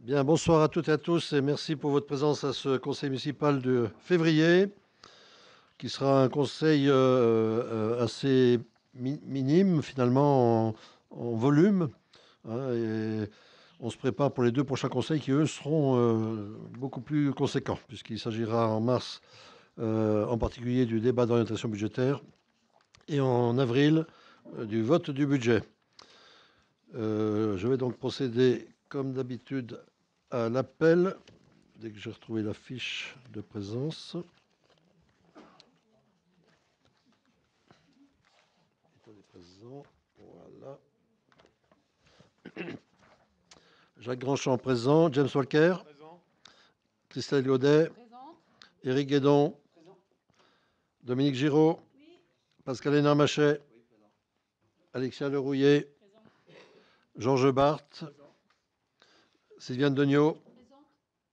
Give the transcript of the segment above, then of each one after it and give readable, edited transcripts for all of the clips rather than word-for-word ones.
Bien, bonsoir à toutes et à tous et merci pour votre présence à ce conseil municipal de février, qui sera un conseil assez minime finalement en volume, hein, et on se prépare pour les deux prochains conseils qui, eux, seront beaucoup plus conséquents, puisqu'il s'agira en mars en particulier du débat d'orientation budgétaire et en avril du vote du budget. Je vais donc procéder comme d'habitude à l'appel, dès que j'ai retrouvé la fiche de présence. Voilà. Jacques Grandchamp présent, James Walker présent, Christelle Godet présent, Éric Guédon présent, Dominique Giraud oui, Pascal Hénard-Machet oui, Alexia Lerouillet présent, Georges Barthes présent, Sylviane Degnaud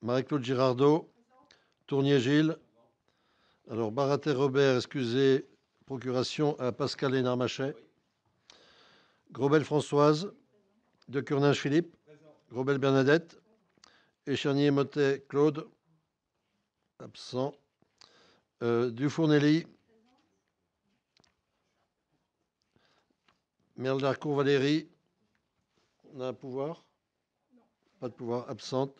Marie-Claude Girardot présent, Tournier Gilles présent. Alors Barater Robert, excusez, procuration à Pascal Hénard-Machet oui. Grobel Françoise De Curninge Philippe présent. Grobel Bernadette Échernier Motet Claude absent, Dufour Nelly Merle d'Harcourt Valérie, on a un pouvoir? Non. Pas de pouvoir, absente.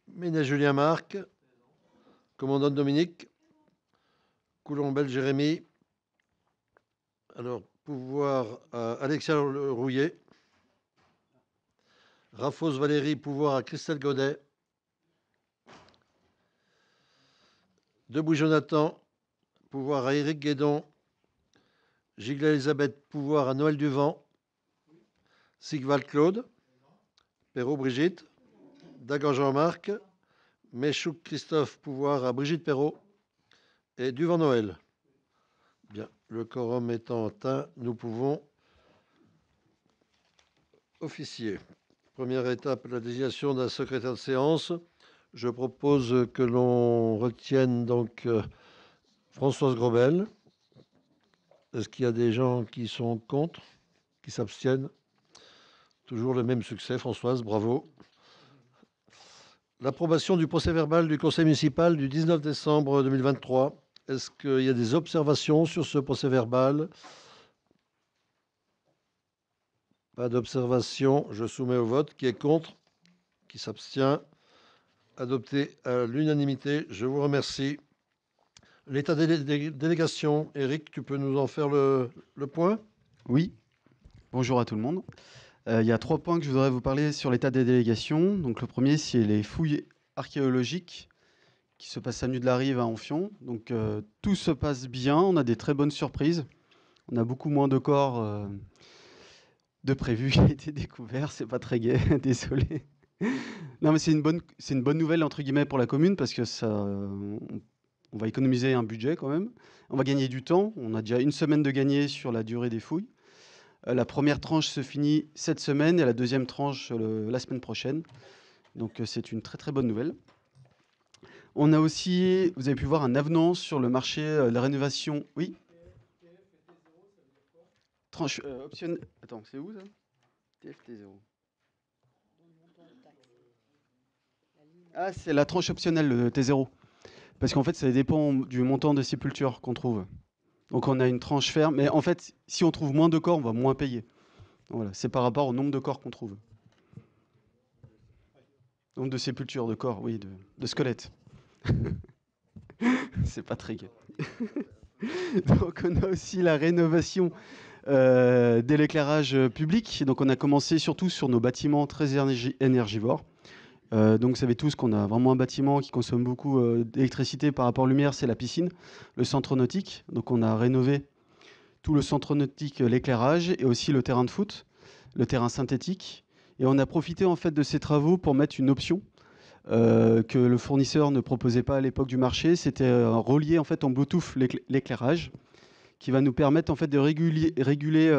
Ménez Julien Marc, commandant Dominique, Coulombel Jérémy, alors pouvoir à Alexia Rouillet, Raffos Valérie, pouvoir à Christelle Godet, Debouy Jonathan, pouvoir à Éric Guédon, Gigla Elisabeth, pouvoir à Noël Duvent, Sigval Claude, Perrault Brigitte, Dagan Jean-Marc, Méchouk Christophe, pouvoir à Brigitte Perrault et Duvent Noël. Bien, le quorum étant atteint, nous pouvons officier. Première étape, la désignation d'un secrétaire de séance. Je propose que l'on retienne donc Françoise Grobel. Est-ce qu'il y a des gens qui sont contre, qui s'abstiennent? Toujours le même succès, Françoise, bravo. L'approbation du procès-verbal du conseil municipal du 19 décembre 2023. Est-ce qu'il y a des observations sur ce procès-verbal? Pas d'observation. Je soumets au vote. Qui est contre? Qui s'abstient? Adopté à l'unanimité. Je vous remercie. L'état des délégations, Eric, tu peux nous en faire le point? Oui, bonjour à tout le monde. Il y a 3 points que je voudrais vous parler sur l'état des délégations. Donc le premier, c'est les fouilles archéologiques qui se passent avenue de la Rive à Amphion. Donc tout se passe bien, on a des très bonnes surprises. On a beaucoup moins de corps de prévus qui ont été découverts, c'est pas très gai, désolé. Non mais c'est une bonne nouvelle entre guillemets pour la commune parce que ça, on va économiser un budget quand même. On va gagner du temps, on a déjà 1 semaine de gagné sur la durée des fouilles. La première tranche se finit cette semaine et la deuxième tranche la semaine prochaine. Donc c'est une très très bonne nouvelle. On a aussi, vous avez pu voir un avenant sur le marché de la rénovation. Oui. Tranche optionnelle. Attends, c'est où ça? TFT0. Ah, c'est la tranche optionnelle, le T0. Parce qu'en fait, ça dépend du montant de sépulture qu'on trouve. Donc on a une tranche ferme. Mais en fait, si on trouve moins de corps, on va moins payer. Voilà, c'est par rapport au nombre de corps qu'on trouve. Nombre de sépultures, de corps, oui, de squelettes. C'est pas très gai. Donc on a aussi la rénovation de l'éclairage public. Donc on a commencé surtout sur nos bâtiments très énergivores. Donc vous savez tous qu'on a vraiment un bâtiment qui consomme beaucoup d'électricité par rapport à lumière, c'est la piscine, le centre nautique. Donc on a rénové tout le centre nautique, l'éclairage et aussi le terrain de foot, le terrain synthétique. Et on a profité en fait de ces travaux pour mettre une option que le fournisseur ne proposait pas à l'époque du marché. C'était relier en fait en Bluetooth l'éclairage, qui va nous permettre en fait de réguler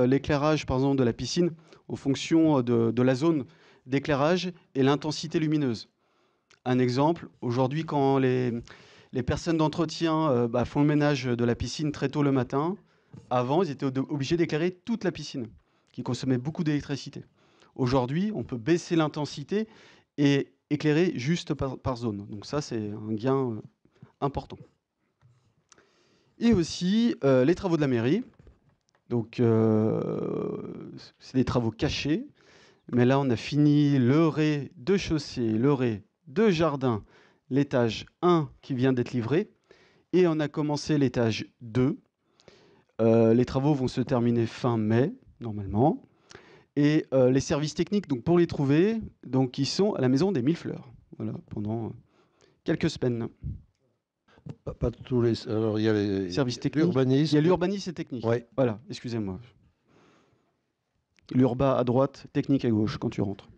l'éclairage par exemple de la piscine en fonction de la zone d'éclairage et l'intensité lumineuse. Un exemple, aujourd'hui quand les personnes d'entretien font le ménage de la piscine très tôt le matin, avant ils étaient obligés d'éclairer toute la piscine, qui consommait beaucoup d'électricité. Aujourd'hui, on peut baisser l'intensité et éclairer juste par zone. Donc ça, c'est un gain important. Et aussi, les travaux de la mairie. Donc, c'est des travaux cachés. Mais là, on a fini le rez-de-chaussée, le rez-de-jardin, l'étage 1 qui vient d'être livré. Et on a commencé l'étage 2. Les travaux vont se terminer fin mai, normalement. Et les services techniques, donc pour les trouver, donc ils sont à la maison des Mille Fleurs, voilà, pendant quelques semaines. Pas tous les. Alors, il y a les Services techniques. l'urbanisme. Il y a l'urbanisme et technique. Ouais. Voilà, excusez-moi. L'urba à droite, technique à gauche quand tu rentres.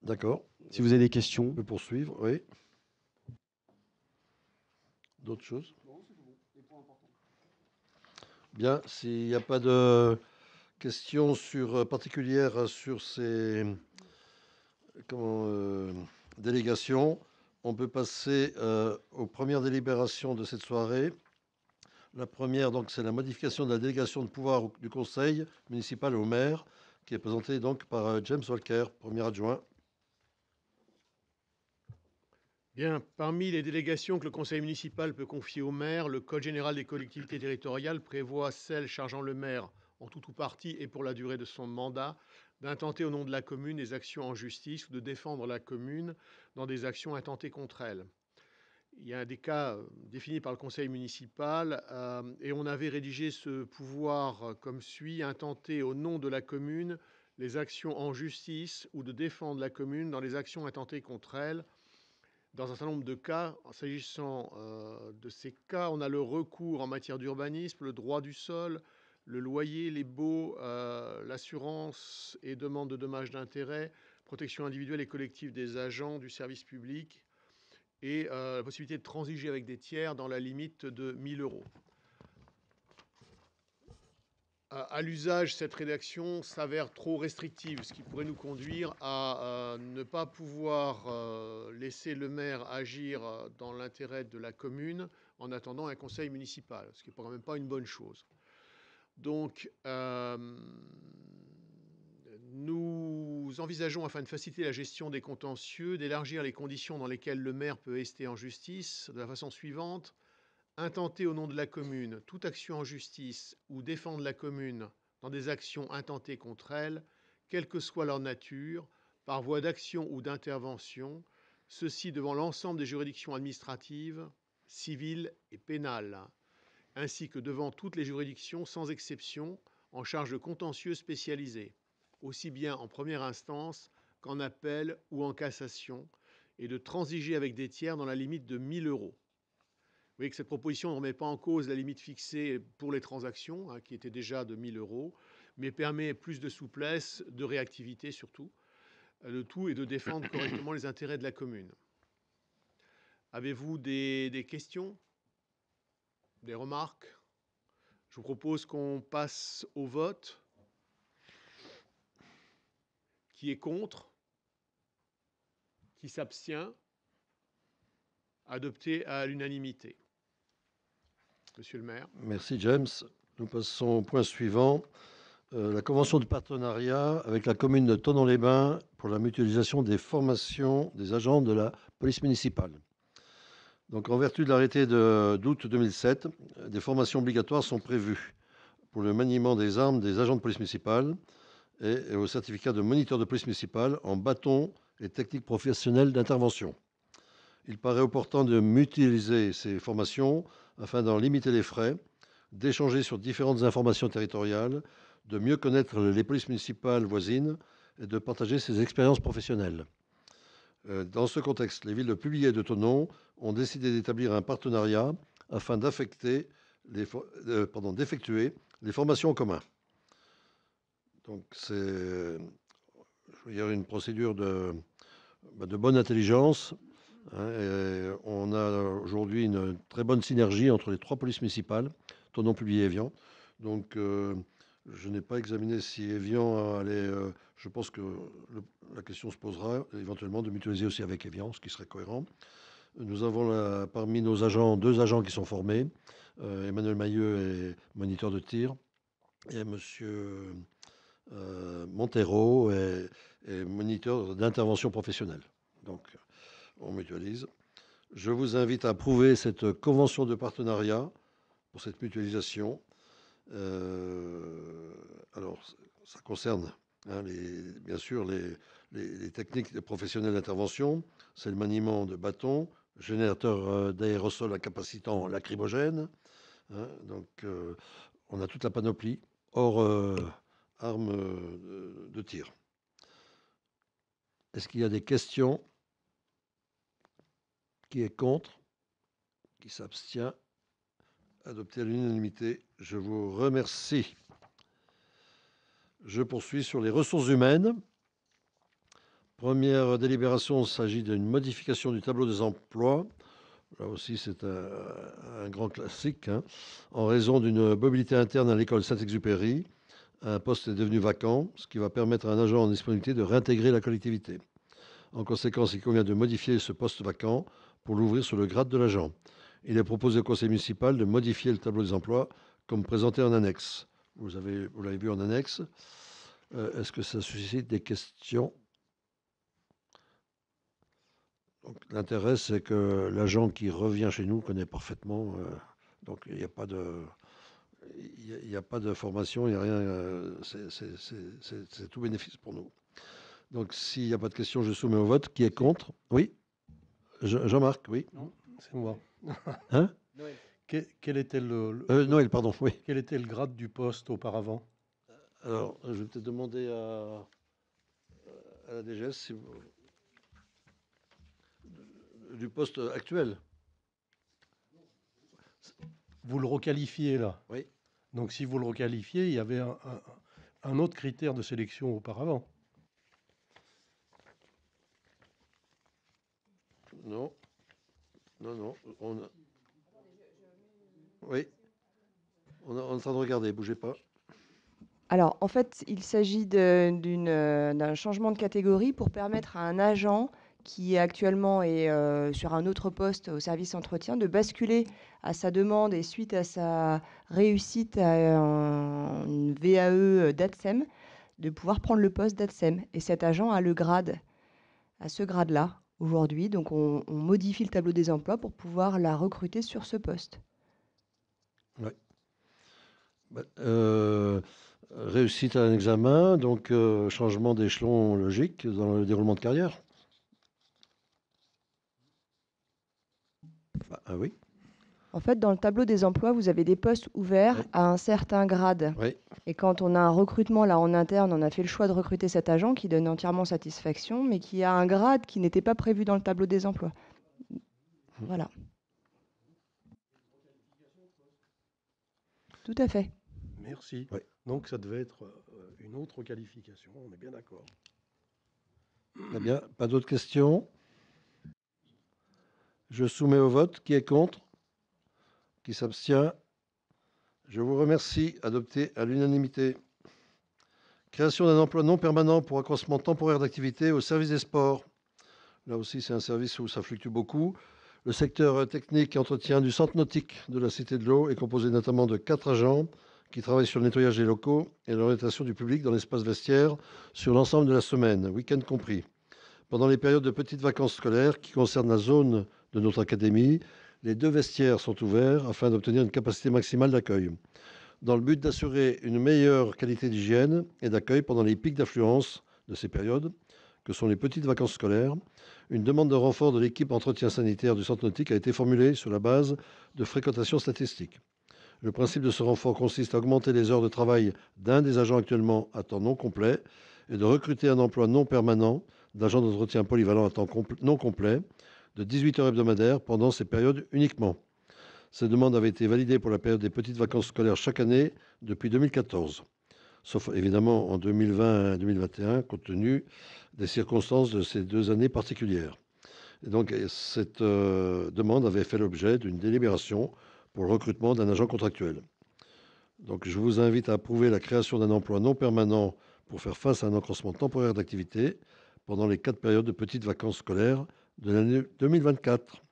D'accord. Si vous avez des questions. On peut poursuivre, oui. D'autres choses? Bien, s'il n'y a pas de questions particulières sur ces délégations, on peut passer aux premières délibérations de cette soirée. La première, donc, c'est la modification de la délégation de pouvoir du conseil municipal au maire, qui est présentée donc par James Walker, premier adjoint. Bien, parmi les délégations que le conseil municipal peut confier au maire, le Code général des collectivités territoriales prévoit celle chargeant le maire, en tout ou partie et pour la durée de son mandat, d'intenter au nom de la commune des actions en justice ou de défendre la commune dans des actions intentées contre elle. Il y a des cas définis par le conseil municipal et on avait rédigé ce pouvoir comme suit: intenter au nom de la commune les actions en justice ou de défendre la commune dans les actions intentées contre elle. Dans un certain nombre de cas, s'agissant de ces cas, on a le recours en matière d'urbanisme, le droit du sol, le loyer, les baux, l'assurance et demande de dommages d'intérêt, protection individuelle et collective des agents du service public et la possibilité de transiger avec des tiers dans la limite de 1 000 €. À l'usage, cette rédaction s'avère trop restrictive, ce qui pourrait nous conduire à ne pas pouvoir laisser le maire agir dans l'intérêt de la commune en attendant un conseil municipal, ce qui n'est quand même pas une bonne chose. Donc, nous envisageons, afin de faciliter la gestion des contentieux, d'élargir les conditions dans lesquelles le maire peut ester en justice de la façon suivante: intenter au nom de la commune toute action en justice ou défendre la commune dans des actions intentées contre elle, quelle que soit leur nature, par voie d'action ou d'intervention, ceci devant l'ensemble des juridictions administratives, civiles et pénales, ainsi que devant toutes les juridictions sans exception en charge de contentieux spécialisés, aussi bien en première instance qu'en appel ou en cassation, et de transiger avec des tiers dans la limite de 1 000 €. Vous voyez que cette proposition ne remet pas en cause la limite fixée pour les transactions, qui était déjà de 1 000 €, mais permet plus de souplesse, de réactivité surtout. Le tout est de défendre correctement les intérêts de la commune. Avez-vous des questions? Des remarques? Je vous propose qu'on passe au vote. Qui est contre? Qui s'abstient? Adopté à l'unanimité. Monsieur le maire. Merci James. Nous passons au point suivant. La convention de partenariat avec la commune de Thonon-les-Bains pour la mutualisation des formations des agents de la police municipale. Donc, en vertu de l'arrêté d'août 2007, des formations obligatoires sont prévues pour le maniement des armes des agents de police municipale et au certificat de moniteur de police municipale en bâton et techniques professionnelles d'intervention. Il paraît opportun de mutualiser ces formations afin d'en limiter les frais, d'échanger sur différentes informations territoriales, de mieux connaître les polices municipales voisines et de partager ses expériences professionnelles. Dans ce contexte, les villes de Publier et de Thonon ont décidé d'établir un partenariat afin d'effectuer les formations en commun. Donc c'est une procédure de bonne intelligence. On a aujourd'hui une très bonne synergie entre les trois polices municipales, Thonon, Publier et Évian. Donc, je n'ai pas examiné si Évian allait. Je pense que la question se posera éventuellement de mutualiser aussi avec Évian, ce qui serait cohérent. Nous avons parmi nos agents 2 agents qui sont formés. Emmanuel Mailleux est moniteur de tir et monsieur Montero est moniteur d'intervention professionnelle. Donc, on mutualise. Je vous invite à approuver cette convention de partenariat pour cette mutualisation. Alors, ça concerne bien sûr les techniques professionnelles d'intervention. C'est le maniement de bâtons, générateur d'aérosols à capacitant lacrymogène. Donc, on a toute la panoplie, hors armes de tir. Est-ce qu'il y a des questions? Qui est contre? Qui s'abstient? Adopté à l'unanimité. Je vous remercie. Je poursuis sur les ressources humaines. Première délibération, il s'agit d'une modification du tableau des emplois. Là aussi, c'est un grand classique. En raison d'une mobilité interne à l'école Saint-Exupéry, un poste est devenu vacant, ce qui va permettre à un agent en disponibilité de réintégrer la collectivité. En conséquence, il convient de modifier ce poste vacant pour l'ouvrir sur le grade de l'agent. Il est proposé au conseil municipal de modifier le tableau des emplois comme présenté en annexe. Vous l'avez vu en annexe. Est-ce que ça suscite des questions? L'intérêt, c'est que l'agent qui revient chez nous connaît parfaitement. Donc, il n'y a pas de formation, il n'y a rien. C'est tout bénéfice pour nous. Donc, s'il n'y a pas de questions, je soumets au vote. Qui est contre? Oui. Jean-Marc, oui. Non, c'est moi. Hein? Noël. Quel était Noël, pardon, oui. Quel était le grade du poste auparavant? Alors, je vais peut-être demander à la DGS si du poste actuel. Vous le requalifiez là. Oui. Donc si vous le requalifiez, il y avait un autre critère de sélection auparavant. Non. Non. Oui. On est en train de regarder, bougez pas. Alors, en fait, il s'agit d'un changement de catégorie pour permettre à un agent qui actuellement est sur un autre poste au service entretien de basculer à sa demande et suite à sa réussite à une VAE d'ATSEM, de pouvoir prendre le poste d'ATSEM. Et cet agent a le grade, à ce grade-là, aujourd'hui. Donc, on modifie le tableau des emplois pour pouvoir la recruter sur ce poste. Oui. Réussite à un examen, donc changement d'échelon logique dans le déroulement de carrière. Oui. En fait, dans le tableau des emplois, vous avez des postes ouverts Oui. à un certain grade. Oui. Et quand on a un recrutement là en interne, on a fait le choix de recruter cet agent qui donne entièrement satisfaction, mais qui a un grade qui n'était pas prévu dans le tableau des emplois. Voilà. Tout à fait. Merci. Oui. Donc ça devait être une autre qualification, on est bien d'accord. Très bien. Pas d'autres questions? Je soumets au vote. Qui est contre? Qui s'abstient? Je vous remercie. Adopté à l'unanimité. Création d'un emploi non permanent pour accroissement temporaire d'activité au service des sports. Là aussi, c'est un service où ça fluctue beaucoup. Le secteur technique et entretien du centre nautique de la Cité de l'Eau est composé notamment de 4 agents qui travaillent sur le nettoyage des locaux et l'orientation du public dans l'espace vestiaire sur l'ensemble de la semaine, week-end compris. Pendant les périodes de petites vacances scolaires qui concernent la zone de notre académie, les 2 vestiaires sont ouverts afin d'obtenir une capacité maximale d'accueil. Dans le but d'assurer une meilleure qualité d'hygiène et d'accueil pendant les pics d'affluence de ces périodes, que sont les petites vacances scolaires, une demande de renfort de l'équipe entretien sanitaire du centre nautique a été formulée sur la base de fréquentation statistique. Le principe de ce renfort consiste à augmenter les heures de travail d'un des agents actuellement à temps non complet et de recruter un emploi non permanent d'agent d'entretien polyvalent à temps non complet de 18 heures hebdomadaires pendant ces périodes uniquement. Ces demandes avaient été validées pour la période des petites vacances scolaires chaque année depuis 2014, sauf évidemment en 2020 et 2021, compte tenu des circonstances de ces 2 années particulières. Et donc, cette demande avait fait l'objet d'une délibération pour le recrutement d'un agent contractuel. Donc, je vous invite à approuver la création d'un emploi non permanent pour faire face à un accroissement temporaire d'activité pendant les 4 périodes de petites vacances scolaires de l'année 2024.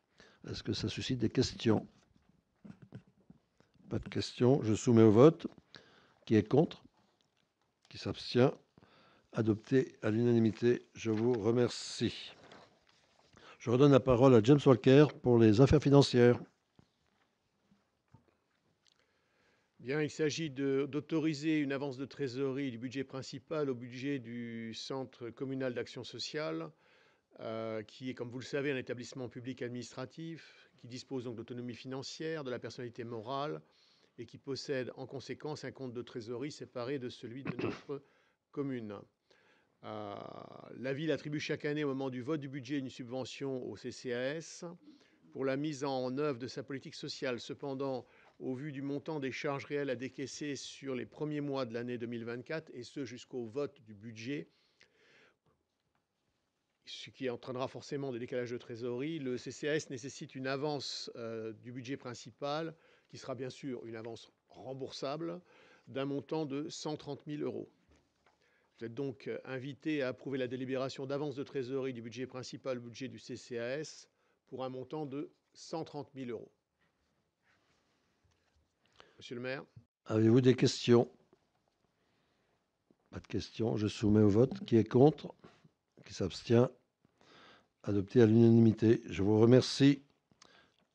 Est-ce que ça suscite des questions? Pas de questions. Je soumets au vote. Qui est contre? Qui s'abstient? Adopté à l'unanimité. Je vous remercie. Je redonne la parole à James Walker pour les affaires financières. Bien, il s'agit d'autoriser une avance de trésorerie du budget principal au budget du Centre communal d'action sociale, qui est, comme vous le savez, un établissement public administratif, qui dispose donc d'autonomie financière, de la personnalité morale, et qui possède en conséquence un compte de trésorerie séparé de celui de notre commune. La ville attribue chaque année, au moment du vote du budget, une subvention au CCAS pour la mise en œuvre de sa politique sociale. Cependant, au vu du montant des charges réelles à décaisser sur les premiers mois de l'année 2024, et ce jusqu'au vote du budget, ce qui entraînera forcément des décalages de trésorerie, le CCAS nécessite une avance du budget principal, qui sera bien sûr une avance remboursable, d'un montant de 130 000 euros. Vous êtes donc invité à approuver la délibération d'avance de trésorerie du budget principal au budget du CCAS pour un montant de 130 000 euros. Monsieur le maire. Avez-vous des questions? Pas de questions. Je soumets au vote. Qui est contre? Qui s'abstient? Adopté à l'unanimité. Je vous remercie.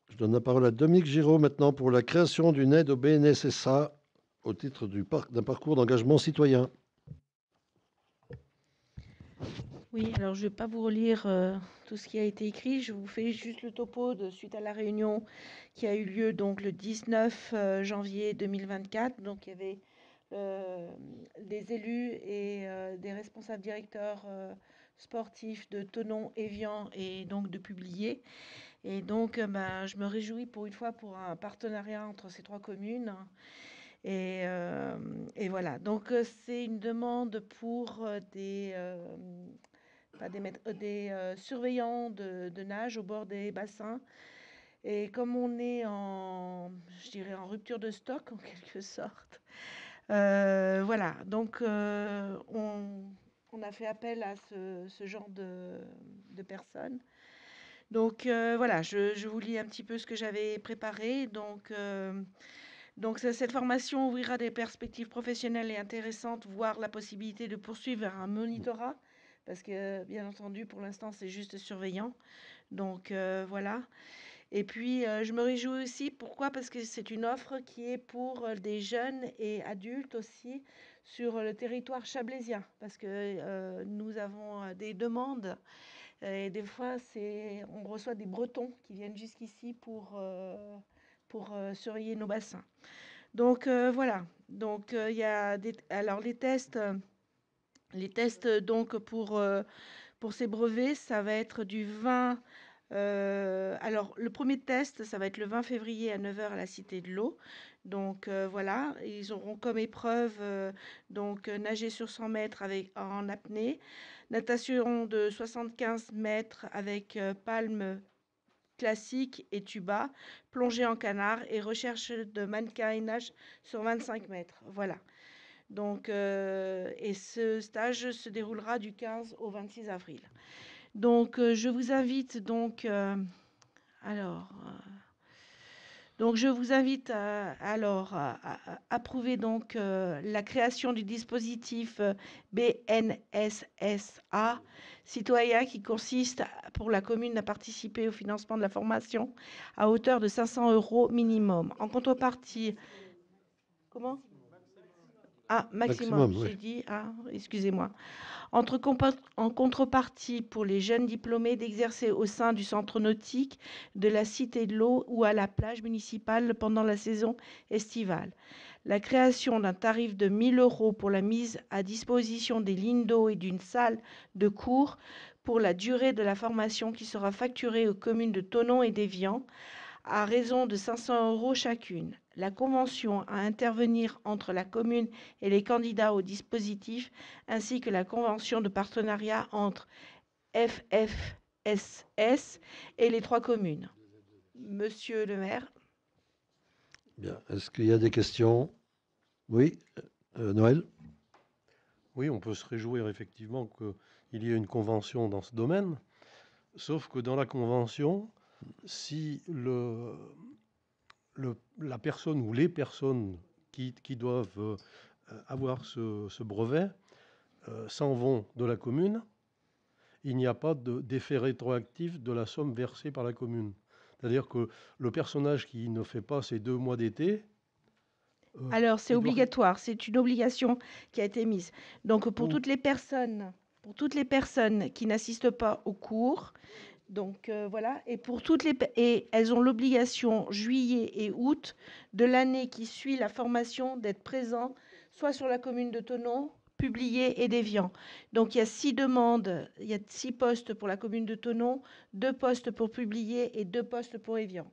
Je donne la parole à Dominique Giraud maintenant pour la création d'une aide au BNSSA au titre d'un parcours d'engagement citoyen. Oui, alors je ne vais pas vous relire tout ce qui a été écrit. Je vous fais juste le topo de suite à la réunion qui a eu lieu donc le 19 janvier 2024. Donc il y avait des élus et des responsables directeurs sportifs de Thonon, Évian et donc de Publier. Et donc je me réjouis pour une fois pour un partenariat entre ces trois communes. Et voilà, donc c'est une demande pour des surveillants de nage au bord des bassins. Et comme on est je dirais, en rupture de stock en quelque sorte, voilà, donc on a fait appel à ce genre de personnes. Donc voilà, je vous lis un petit peu ce que j'avais préparé. Donc cette formation ouvrira des perspectives professionnelles et intéressantes, voire la possibilité de poursuivre vers un monitorat, parce que bien entendu pour l'instant c'est juste surveillant. Donc voilà. Et puis je me réjouis aussi, pourquoi? Parce que c'est une offre qui est pour des jeunes et adultes aussi sur le territoire chablaisien, parce que nous avons des demandes et des fois on reçoit des Bretons qui viennent jusqu'ici pour surveiller nos bassins. Donc voilà. Donc il y a alors les tests donc pour ces brevets, ça va être du 20. Alors le premier test, ça va être le 20 février à 9h à la Cité de l'Eau. Donc voilà, ils auront comme épreuve donc nager sur 100 mètres en apnée, natation de 75 mètres avec palme classique et tuba, plongée en canard et recherche de mannequin et nage sur 25 mètres. Voilà. Donc, et ce stage se déroulera du 15 au 26 avril. Donc, je vous invite donc, je vous invite à approuver donc la création du dispositif BNSSA citoyen qui consiste pour la commune à participer au financement de la formation à hauteur de 500 € minimum. En contrepartie, comment? Ah, maximum, j'ai oui. dit. Ah, excusez-moi. En contrepartie pour les jeunes diplômés d'exercer au sein du centre nautique de la Cité de l'Eau ou à la plage municipale pendant la saison estivale. La création d'un tarif de 1 000 € pour la mise à disposition des lignes d'eau et d'une salle de cours pour la durée de la formation qui sera facturée aux communes de Thonon et d'Évian à raison de 500 € chacune. La convention à intervenir entre la commune et les candidats au dispositif, ainsi que la convention de partenariat entre FFSS et les trois communes. Monsieur le maire. Bien. Est-ce qu'il y a des questions? Oui, Noël? Oui, on peut se réjouir effectivement qu'il y ait une convention dans ce domaine, sauf que dans la convention, si la personne ou les personnes qui doivent avoir ce brevet s'en vont de la commune. Il n'y a pas d'effet rétroactif de la somme versée par la commune. C'est-à-dire que le personnage qui ne fait pas ses 2 mois d'été, Alors, c'est il doit- obligatoire, c'est une obligation qui a été mise. Donc, pour Où toutes les personnes qui n'assistent pas aux cours, donc voilà, et pour et elles ont l'obligation juillet et août de l'année qui suit la formation d'être présent, soit sur la commune de Thonon, Publié et d'Évian. Donc il y a 6 demandes, il y a 6 postes pour la commune de Thonon, 2 postes pour Publié et 2 postes pour Évian.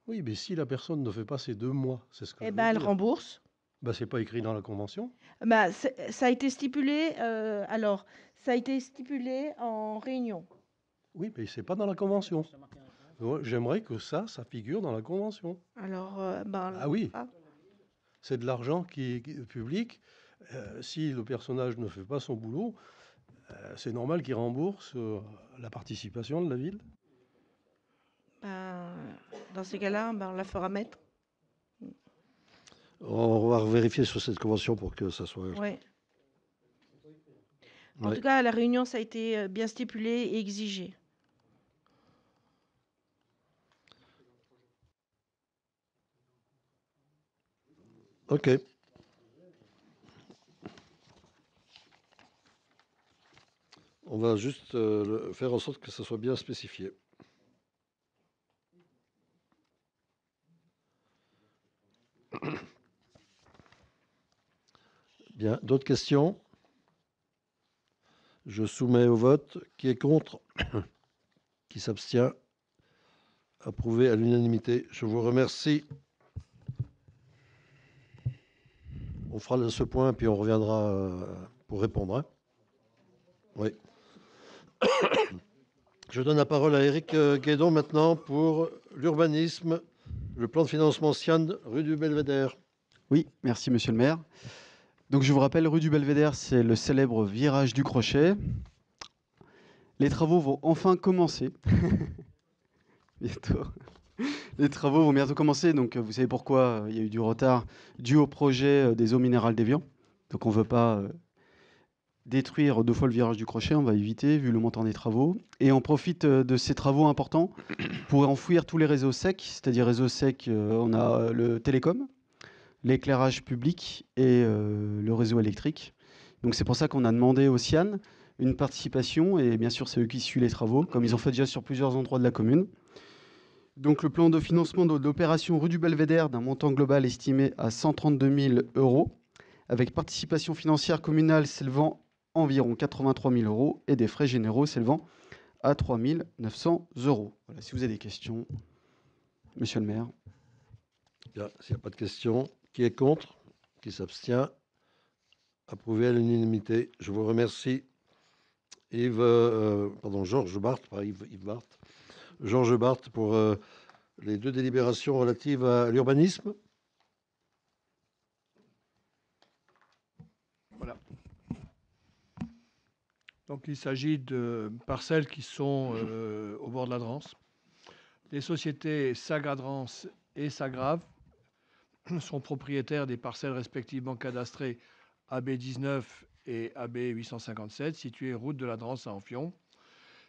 Oui, mais si la personne ne fait pas ses 2 mois, c'est ce que Eh je veux ben, elle dire. rembourse. Ben, c'est pas écrit dans la convention. Bah, ça a été stipulé, ça a été stipulé en réunion. Oui, mais c'est pas dans la convention. J'aimerais que ça figure dans la convention. Alors, Ah oui, c'est de l'argent qui est public. Si le personnage ne fait pas son boulot, c'est normal qu'il rembourse la participation de la ville. Dans ces cas-là, on la fera mettre. On va vérifier sur cette convention pour que ça soit... Ouais. En Ouais. tout cas, à la réunion, ça a été bien stipulé et exigé. OK. On va juste faire en sorte que ça soit bien spécifié. Bien, d'autres questions? Je soumets au vote. Qui est contre? Qui s'abstient? Approuvé à l'unanimité. Je vous remercie. On fera ce point, puis on reviendra pour répondre. Hein. Oui. Je donne la parole à Éric Guédon maintenant pour l'urbanisme, le plan de financement Sian, rue du Belvédère. Oui, merci monsieur le maire. Donc je vous rappelle, rue du Belvédère, c'est le célèbre virage du Crochet. Les travaux vont enfin commencer. Bientôt. Les travaux vont bientôt commencer. Donc vous savez pourquoi il y a eu du retard dû au projet des eaux minérales d'Évian. Donc on ne veut pas détruire 2 fois le virage du Crochet, on va éviter vu le montant des travaux. Et on profite de ces travaux importants pour enfouir tous les réseaux secs. C'est-à-dire réseaux secs, on a le télécom, l'éclairage public et le réseau électrique. Donc c'est pour ça qu'on a demandé au Sian une participation, et bien sûr c'est eux qui suivent les travaux, comme ils ont fait déjà sur plusieurs endroits de la commune. Donc le plan de financement de l'opération rue du Belvédère d'un montant global estimé à 132 000 €, avec participation financière communale s'élevant environ 83 000 € et des frais généraux s'élevant à 3 900 €. Voilà, si vous avez des questions, monsieur le maire. Bien, s'il n'y a pas de questions, qui est contre? Qui s'abstient? Approuvé à l'unanimité. Je vous remercie. Georges Barthes, pas Yves Barthes. Georges Barthes pour les 2 délibérations relatives à l'urbanisme. Voilà. Donc il s'agit de parcelles qui sont au bord de la Drance. Les sociétés Sagadrance et Sagrave sont propriétaires des parcelles respectivement cadastrées AB19 et AB857, situées route de la Drance à Enfion.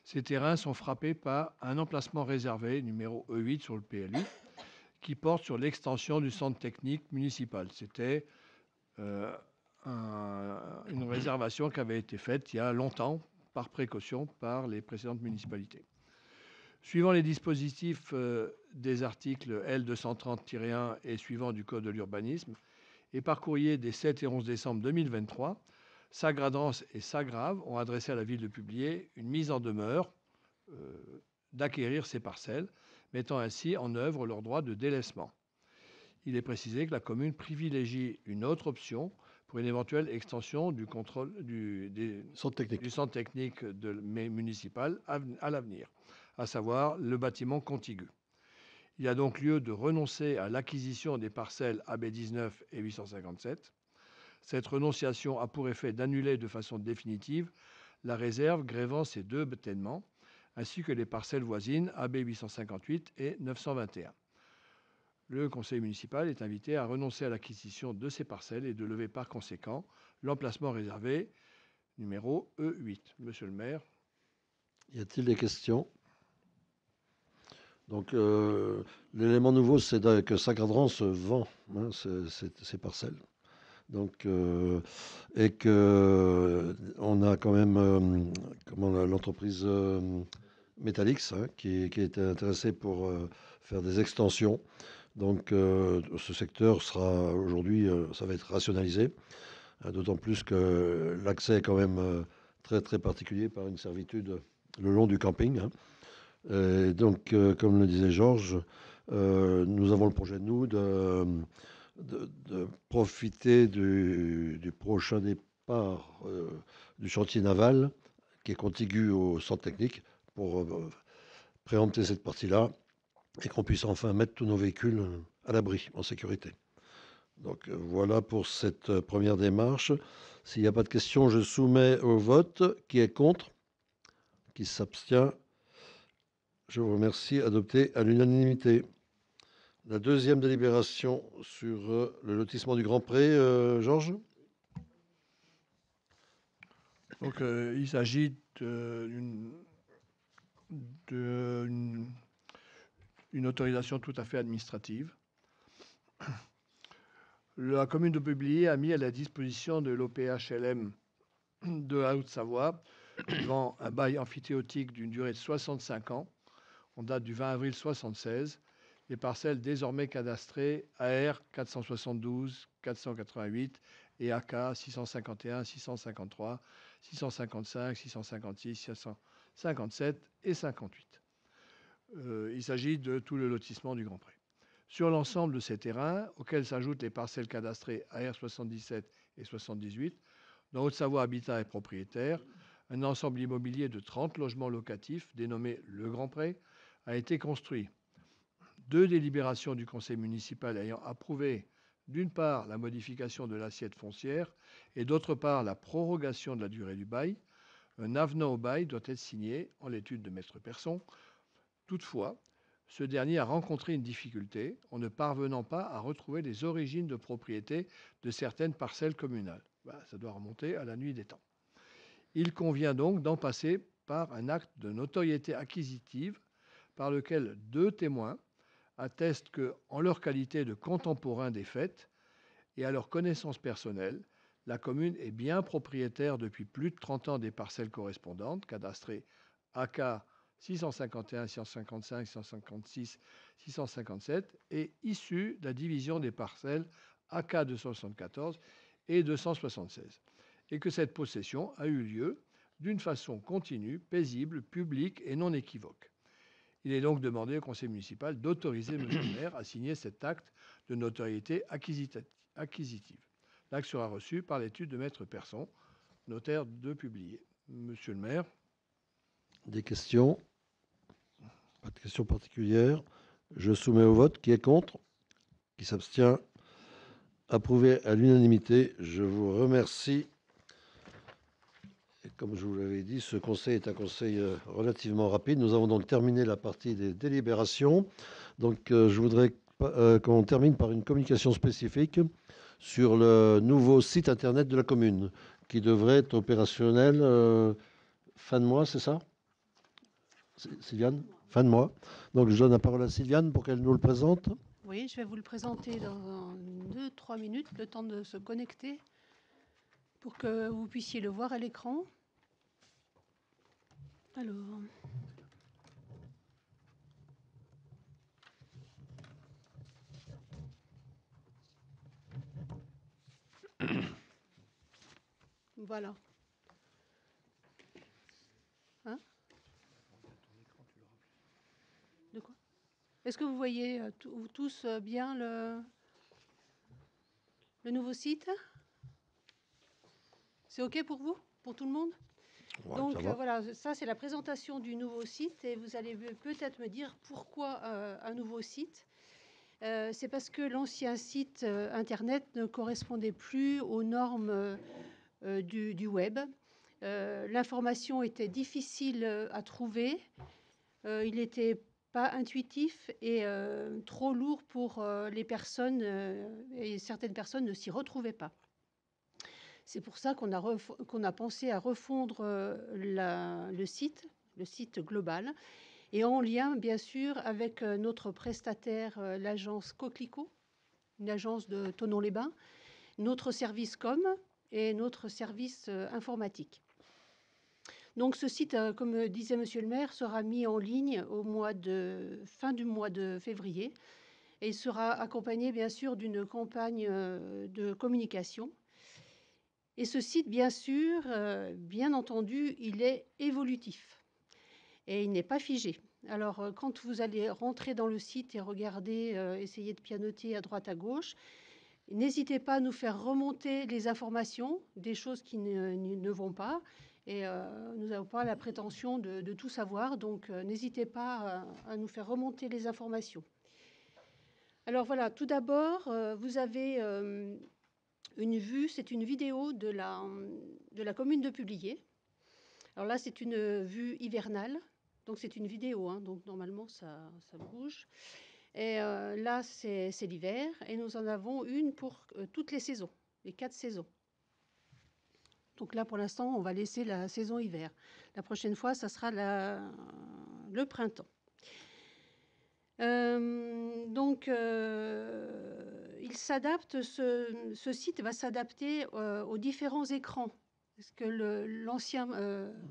Ces terrains sont frappés par un emplacement réservé, numéro E8 sur le PLU, qui porte sur l'extension du centre technique municipal. C'était une réservation qui avait été faite il y a longtemps, par précaution, par les précédentes municipalités. Suivant les dispositifs des articles L230-1 et suivants du Code de l'urbanisme, et par courrier des 7 et 11 décembre 2023, Sagradance et Sagrave ont adressé à la ville de Publié une mise en demeure d'acquérir ces parcelles, mettant ainsi en œuvre leur droit de délaissement. Il est précisé que la commune privilégie une autre option pour une éventuelle extension du contrôle du centre technique municipal à l'avenir, à savoir le bâtiment contigu. Il y a donc lieu de renoncer à l'acquisition des parcelles AB19 et 857. Cette renonciation a pour effet d'annuler de façon définitive la réserve grevant ces 2 bâtiments, ainsi que les parcelles voisines AB 858 et 921. le conseil municipal est invité à renoncer à l'acquisition de ces parcelles et de lever par conséquent l'emplacement réservé numéro E8. Monsieur le maire. Y a-t-il des questions? Donc, l'élément nouveau, c'est que Saint-Cadran se vend ces parcelles. Donc, et que on a quand même l'entreprise Metalix qui était intéressée pour faire des extensions. Donc, ce secteur sera aujourd'hui, ça va être rationalisé, d'autant plus que l'accès est quand même très très particulier par une servitude le long du camping. Et donc, comme le disait Georges, nous avons le projet, nous, de profiter du prochain départ du chantier naval qui est contigu au centre technique pour préempter cette partie-là et qu'on puisse enfin mettre tous nos véhicules à l'abri, en sécurité. Donc voilà pour cette première démarche. S'il n'y a pas de questions, je soumets au vote. Qui est contre? Qui s'abstient? Je vous remercie. Adopté à l'unanimité. La deuxième délibération sur le lotissement du Grand Pré, Georges. Donc, il s'agit d'une autorisation tout à fait administrative. La commune de Publier a mis à la disposition de l'OPHLM de Haute-Savoie un bail amphithéotique d'une durée de 65 ans. On date du 20 avril 1976. Les parcelles désormais cadastrées AR 472, 488 et AK 651, 653, 655, 656, 657 et 58. Il s'agit de tout le lotissement du Grand Pré. Sur l'ensemble de ces terrains, auxquels s'ajoutent les parcelles cadastrées AR 77 et 78, dans Haute-Savoie Habitat et Propriétaires, un ensemble immobilier de 30 logements locatifs dénommé Le Grand Pré a été construit. 2 délibérations du conseil municipal ayant approuvé d'une part la modification de l'assiette foncière et d'autre part la prorogation de la durée du bail, un avenant au bail doit être signé en l'étude de Maître Persson. Toutefois, ce dernier a rencontré une difficulté en ne parvenant pas à retrouver les origines de propriété de certaines parcelles communales. Ça doit remonter à la nuit des temps. Il convient donc d'en passer par un acte de notoriété acquisitive par lequel 2 témoins attestent que, en leur qualité de contemporains des faits et à leur connaissance personnelle, la commune est bien propriétaire depuis plus de 30 ans des parcelles correspondantes, cadastrées AK 651, 655, 656, 657 et issues de la division des parcelles AK 274 et 276, et que cette possession a eu lieu d'une façon continue, paisible, publique et non équivoque. Il est donc demandé au conseil municipal d'autoriser M. le maire à signer cet acte de notoriété acquisitive. L'acte sera reçu par l'étude de Maître Persson, notaire de Publier. Monsieur le maire. Des questions? Pas de questions particulières. Je soumets au vote. Qui est contre? Qui s'abstient? Approuvé à l'unanimité. Je vous remercie. Et comme je vous l'avais dit, ce conseil est un conseil relativement rapide. Nous avons donc terminé la partie des délibérations. Donc, je voudrais qu'on termine par une communication spécifique sur le nouveau site internet de la commune qui devrait être opérationnel fin de mois, c'est ça, Sylviane? Fin de mois. Donc, je donne la parole à Sylviane pour qu'elle nous le présente. Oui, je vais vous le présenter dans 2-3 minutes, le temps de se connecter pour que vous puissiez le voir à l'écran. Alors, voilà. Hein? De quoi? Est-ce que vous voyez tous bien le nouveau site? C'est OK pour vous? Pour tout le monde? Ouais, donc ça va. voilà, ça c'est la présentation du nouveau site et vous allez peut-être me dire pourquoi un nouveau site. C'est parce que l'ancien site internet ne correspondait plus aux normes du web. L'information était difficile à trouver. Il était pas intuitif et trop lourd pour les personnes, et certaines personnes ne s'y retrouvaient pas. C'est pour ça qu'on a pensé à refondre le site global, et en lien, bien sûr, avec notre prestataire, l'agence Coquelicot, une agence de Thonon-les-Bains, notre service com et notre service informatique. Donc ce site, comme disait Monsieur le maire, sera mis en ligne fin du mois de février, et il sera accompagné, bien sûr, d'une campagne de communication. Et ce site, bien sûr, bien entendu, il est évolutif et il n'est pas figé. Alors, quand vous allez rentrer dans le site et regarder, essayer de pianoter à droite, à gauche, n'hésitez pas à nous faire remonter les informations, des choses qui ne vont pas. Et nous n'avons pas la prétention de tout savoir, donc n'hésitez pas à nous faire remonter les informations. Alors voilà, tout d'abord, vous avez une vue, c'est une vidéo de la commune de Publier. Alors là, c'est une vue hivernale, donc c'est une vidéo, hein, donc normalement ça bouge. Et là, c'est l'hiver, et nous en avons une pour toutes les saisons, les 4 saisons. Donc là, pour l'instant, on va laisser la saison hiver. La prochaine fois, ça sera le printemps. Il s'adapte, ce site va s'adapter aux différents écrans, parce que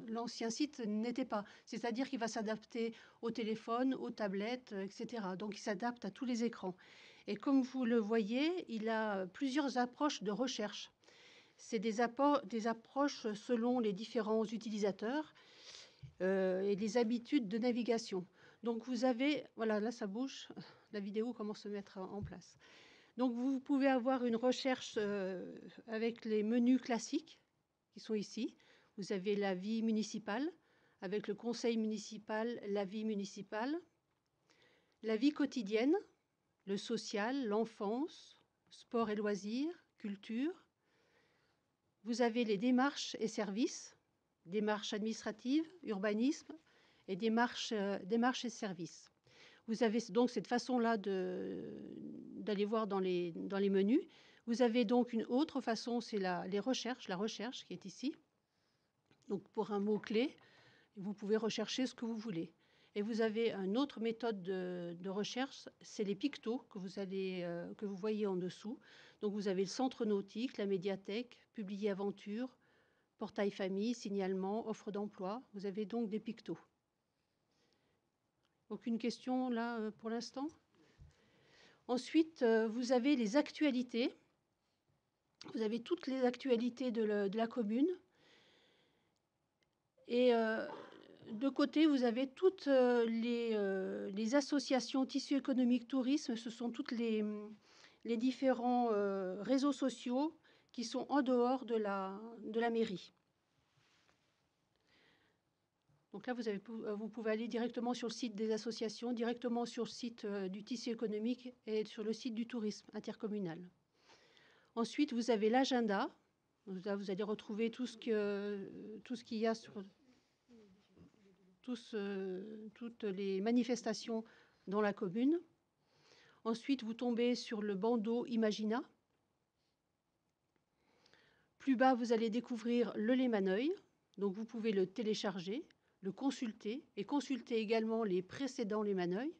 l'ancien site n'était pas. C'est-à-dire qu'il va s'adapter au téléphone, aux tablettes, etc. Donc, il s'adapte à tous les écrans. Et comme vous le voyez, il a plusieurs approches de recherche. C'est des approches selon les différents utilisateurs et les habitudes de navigation. Donc, vous avez... Voilà, là, ça bouge. La vidéo commence à se mettre en place. Donc, vous pouvez avoir une recherche avec les menus classiques qui sont ici. Vous avez la vie municipale, avec le conseil municipal, la vie municipale. La vie quotidienne, le social, l'enfance, sport et loisirs, culture. Vous avez les démarches et services, démarches administratives, urbanisme et démarches et services. Vous avez donc cette façon-là d'aller voir dans les menus. Vous avez donc une autre façon, c'est la recherche qui est ici. Donc pour un mot-clé, vous pouvez rechercher ce que vous voulez. Et vous avez une autre méthode de recherche, c'est les pictos que vous voyez en dessous. Donc vous avez le centre nautique, la médiathèque, publier aventure, portail famille, signalement, offre d'emploi. Vous avez donc des pictos. Aucune question là pour l'instant? Ensuite, vous avez les actualités. Vous avez toutes les actualités de la commune. Et de côté, vous avez toutes les associations, tissu économique, tourisme. Ce sont toutes les différents réseaux sociaux qui sont en dehors de la mairie. Donc là, vous pouvez aller directement sur le site des associations, directement sur le site du tissu économique et sur le site du tourisme intercommunal. Ensuite, vous avez l'agenda. Là, vous allez retrouver tout ce qu'il y a sur toutes les manifestations dans la commune. Ensuite, vous tombez sur le bandeau Imagina. Plus bas, vous allez découvrir le Lémaneuil. Donc, vous pouvez le télécharger, le consulter et consulter également les précédents Lémaneuil.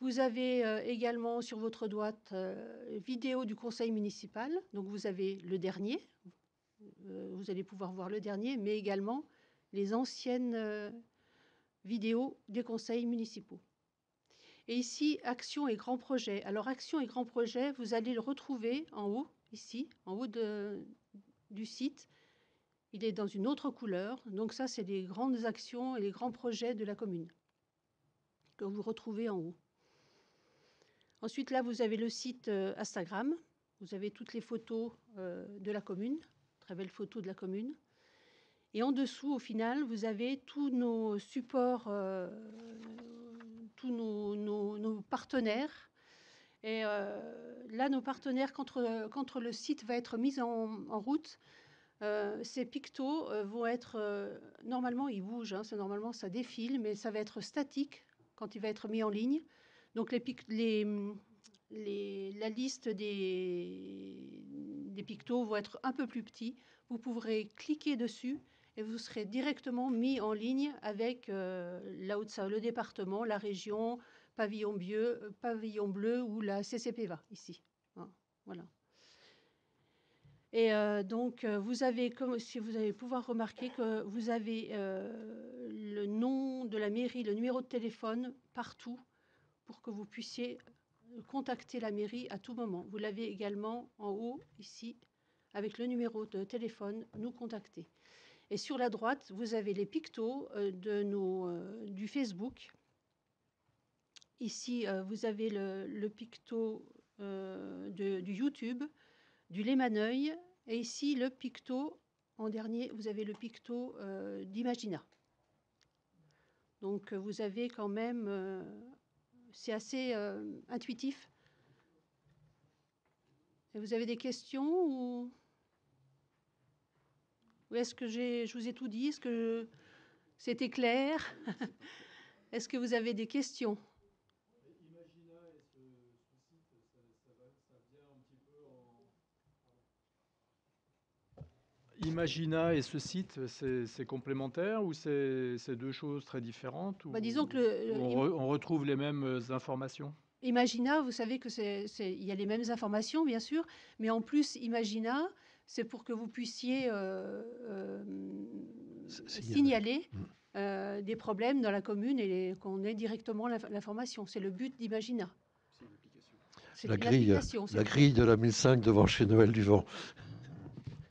Vous avez également sur votre droite vidéo du conseil municipal. Donc, vous avez le dernier. Vous allez pouvoir voir le dernier, mais également les anciennes vidéos des conseils municipaux. Et ici, Action et grands projets. Alors, Action et grands projets, vous allez le retrouver en haut, ici, en haut du site. Il est dans une autre couleur. Donc ça, c'est les grandes actions et les grands projets de la commune que vous retrouvez en haut. Ensuite, là, vous avez le site Instagram. Vous avez toutes les photos de la commune, très belles photos de la commune. Et en dessous, au final, vous avez tous nos supports, tous nos partenaires. Et là, nos partenaires, quand le site va être mis en route, ces pictos vont être... normalement, ils bougent, hein, normalement, ça défile, mais ça va être statique quand il va être mis en ligne. Donc la liste des pictos va être un peu plus petit. Vous pourrez cliquer dessus et vous serez directement mis en ligne avec le département, la région, pavillon bleu ou la CCPVA ici. Hein, voilà. Et donc, si vous allez pouvoir remarquer que vous avez le nom de la mairie, le numéro de téléphone partout pour que vous puissiez contacter la mairie à tout moment. Vous l'avez également en haut, ici, avec le numéro de téléphone, nous contacter. Et sur la droite, vous avez les pictos du Facebook. Ici, vous avez le picto du YouTube, du Lémaneuil, et ici, le picto, en dernier, vous avez le picto d'Imagina. Donc, vous avez quand même... c'est assez intuitif. Et vous avez des questions ou est-ce que je vous ai tout dit? Est-ce que c'était clair? Est-ce que vous avez des questions? Imagina et ce site, c'est complémentaire ou c'est deux choses très différentes? Ou Disons que on retrouve les mêmes informations? Imagina, vous savez que il y a les mêmes informations, bien sûr, mais en plus, Imagina, c'est pour que vous puissiez signaler des problèmes dans la commune et qu'on ait directement l'information. C'est le but d'Imagina. La grille de la 1005 devant chez Noël du Vent.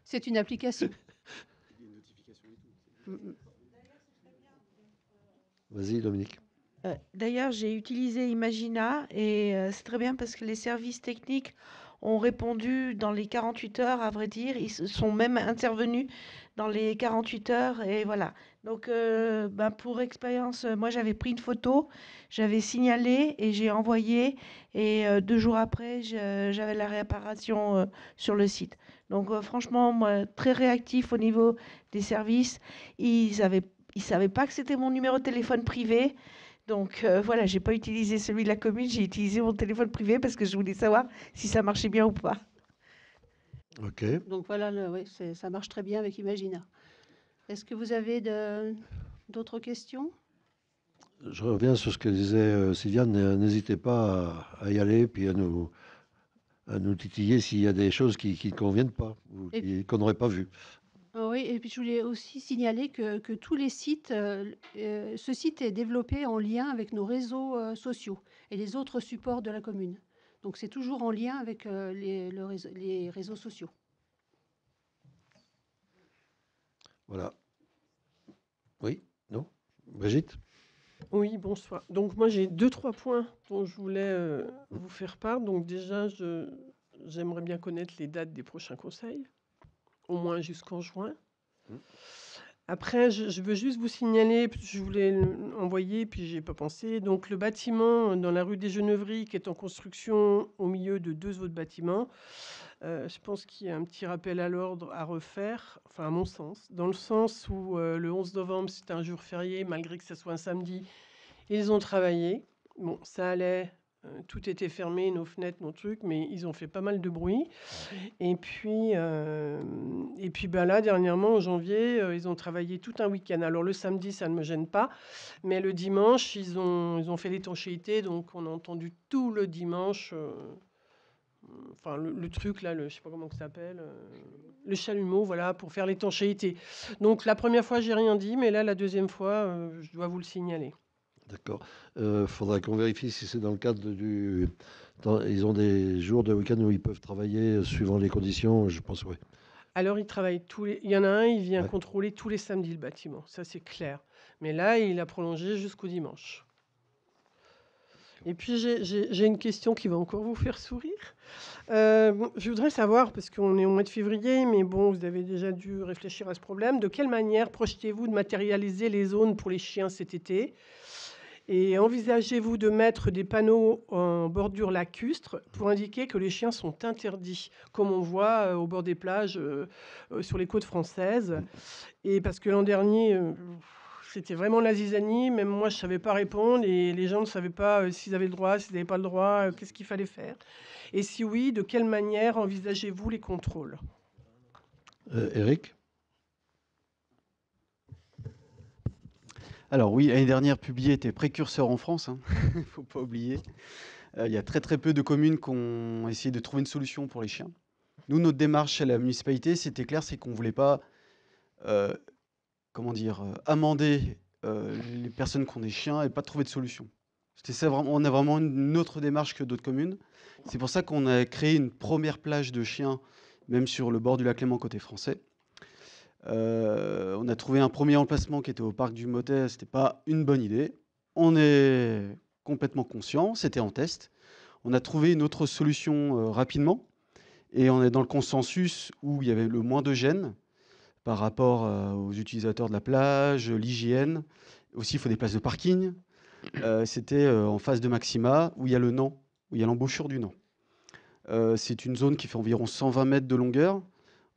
C'est une application. Vas-y, Dominique. D'ailleurs, j'ai utilisé Imagina et c'est très bien parce que les services techniques ont répondu dans les 48 heures, à vrai dire. Ils sont même intervenus dans les 48 heures et voilà. Donc, pour expérience, moi, j'avais pris une photo, j'avais signalé et j'ai envoyé. Et 2 jours après, j'avais la réparation sur le site. Donc, franchement, moi, très réactif au niveau des services. Ils savaient pas que c'était mon numéro de téléphone privé. Donc voilà, j'ai pas utilisé celui de la commune, j'ai utilisé mon téléphone privé parce que je voulais savoir si ça marchait bien ou pas. Ok. Donc voilà, ça marche très bien avec Imagina. Est-ce que vous avez d'autres questions? Je reviens sur ce que disait Sylviane. N'hésitez pas à y aller puis à nous titiller s'il y a des choses qui ne conviennent pas ou qu'on n'aurait pas vues. Oui, et puis je voulais aussi signaler que tous les sites, ce site est développé en lien avec nos réseaux sociaux et les autres supports de la commune. Donc c'est toujours en lien avec les réseaux sociaux. Voilà. Oui, non? Brigitte? Oui, bonsoir. Donc moi j'ai 2-3 points dont je voulais vous faire part. Donc déjà, j'aimerais bien connaître les dates des prochains conseils, au moins jusqu'en juin. Après, je veux juste vous signaler, je voulais l'envoyer, puis j'ai pas pensé. Donc le bâtiment dans la rue des Genevries qui est en construction au milieu de 2 autres bâtiments, je pense qu'il y a un petit rappel à l'ordre à refaire, enfin à mon sens, dans le sens où le 11 novembre c'est un jour férié, malgré que ce soit un samedi, ils ont travaillé. Bon, ça allait. Tout était fermé, nos fenêtres, nos trucs, mais ils ont fait pas mal de bruit. Et puis là, dernièrement, en janvier, ils ont travaillé tout un week-end. Alors le samedi, ça ne me gêne pas, mais le dimanche, ils ont fait l'étanchéité, donc on a entendu tout le dimanche, enfin le truc là, je sais pas comment ça s'appelle, le chalumeau, voilà, pour faire l'étanchéité. Donc la première fois, j'ai rien dit, mais là, la deuxième fois, je dois vous le signaler. D'accord. Faudra qu'on vérifie si c'est dans le cadre ils ont des jours de week-end où ils peuvent travailler suivant les conditions, je pense, oui. Alors, ils travaillent il y en a un, il vient contrôler tous les samedis le bâtiment, ça c'est clair. Mais là, il a prolongé jusqu'au dimanche. Et puis, j'ai une question qui va encore vous faire sourire. Je voudrais savoir, parce qu'on est au mois de février, mais bon, vous avez déjà dû réfléchir à ce problème, de quelle manière projetez-vous de matérialiser les zones pour les chiens cet été ? Et envisagez-vous de mettre des panneaux en bordure lacustre pour indiquer que les chiens sont interdits, comme on voit au bord des plages sur les côtes françaises? Et parce que l'an dernier, c'était vraiment la zizanie. Même moi, je ne savais pas répondre et les gens ne savaient pas s'ils avaient le droit, s'ils n'avaient pas le droit, qu'est-ce qu'il fallait faire. Et si oui, de quelle manière envisagez-vous les contrôles? Eric? Alors oui, l'année dernière, Publier était précurseur en France, il ne faut pas oublier. Il y a très très peu de communes qui ont essayé de trouver une solution pour les chiens. Nous, notre démarche à la municipalité, c'était clair, c'est qu'on ne voulait pas amender les personnes qui ont des chiens et pas trouver de solution. C'était ça, on a vraiment une autre démarche que d'autres communes. C'est pour ça qu'on a créé une première plage de chiens, même sur le bord du lac Léman côté français. On a trouvé un premier emplacement qui était au parc du Motet, ce n'était pas une bonne idée. On est complètement conscient, c'était en test. On a trouvé une autre solution rapidement et on est dans le consensus où il y avait le moins de gêne par rapport aux utilisateurs de la plage, l'hygiène. Aussi, il faut des places de parking. C'était en face de Maxima où il y a le Nant, où il y a l'embouchure du Nant. C'est une zone qui fait environ 120 mètres de longueur.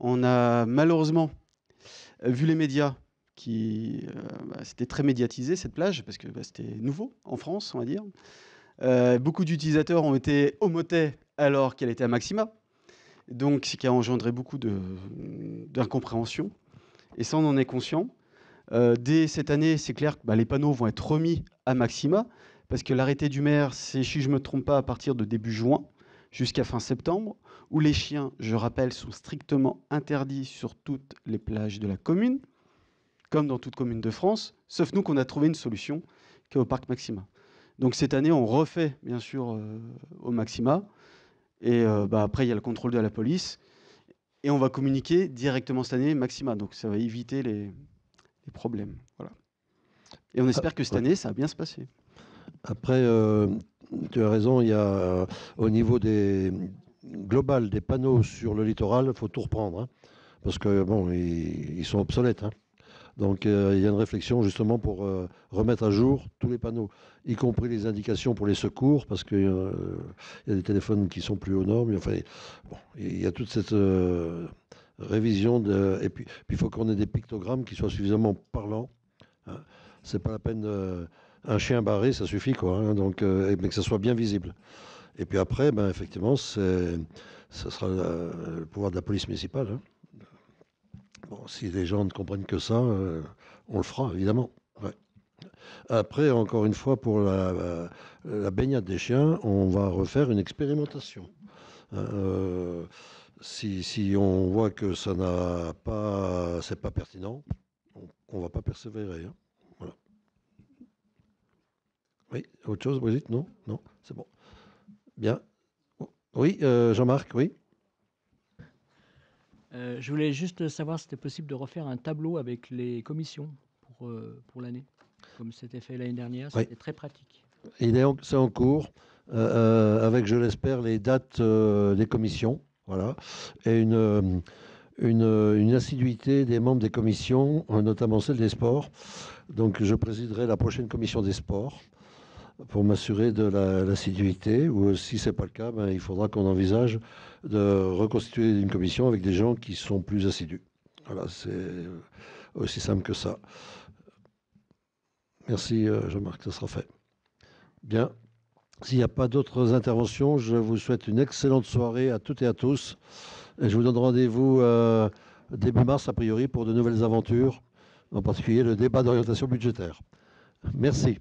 On a malheureusement vu les médias c'était très médiatisé cette plage parce que c'était nouveau en France, on va dire. Beaucoup d'utilisateurs ont été au Motet alors qu'elle était à Maxima, donc ce qui a engendré beaucoup d'incompréhension. Et ça, on en est conscient. Dès cette année, c'est clair que les panneaux vont être remis à Maxima parce que l'arrêté du maire, c'est, si je ne me trompe pas, à partir de début juin jusqu'à fin septembre, où les chiens, je rappelle, sont strictement interdits sur toutes les plages de la commune, comme dans toute commune de France, sauf nous qu'on a trouvé une solution, qui est au parc Maxima. Donc cette année, on refait, bien sûr, au Maxima, et après, il y a le contrôle de la police, et on va communiquer directement cette année Maxima, donc ça va éviter les problèmes. Voilà. Et on espère que cette année, ça va bien se passer. Après, tu as raison, il y a au niveau global des panneaux sur le littoral, il faut tout reprendre, hein, parce que bon, ils sont obsolètes. Hein. Donc il y a une réflexion justement pour remettre à jour tous les panneaux, y compris les indications pour les secours, parce qu'il y a des téléphones qui sont plus aux normes. Enfin, bon, il y a toute cette révision et puis il faut qu'on ait des pictogrammes qui soient suffisamment parlants. Hein. C'est pas la peine. Un chien barré, ça suffit, quoi. Hein, donc, mais que ça soit bien visible. Et puis après, effectivement, ça sera le pouvoir de la police municipale. Hein. Bon, si les gens ne comprennent que ça, on le fera, évidemment. Ouais. Après, encore une fois, pour la baignade des chiens, on va refaire une expérimentation. Si on voit que ça c'est pas pertinent, on ne va pas persévérer. Hein. Oui, autre chose, Brigitte? Non, c'est bon. Bien. Oui, Jean-Marc, oui. Je voulais juste savoir si c'était possible de refaire un tableau avec les commissions pour l'année, comme c'était fait l'année dernière. C'était très pratique. C'est en cours, avec, je l'espère, les dates des commissions, voilà, et une assiduité des membres des commissions, notamment celle des sports. Donc, je présiderai la prochaine commission des sports pour m'assurer de l'assiduité, ou si ce n'est pas le cas, il faudra qu'on envisage de reconstituer une commission avec des gens qui sont plus assidus. Voilà, c'est aussi simple que ça. Merci Jean-Marc, ça sera fait. Bien, s'il n'y a pas d'autres interventions, je vous souhaite une excellente soirée à toutes et à tous. Et je vous donne rendez-vous début mars, a priori, pour de nouvelles aventures, en particulier le débat d'orientation budgétaire. Merci.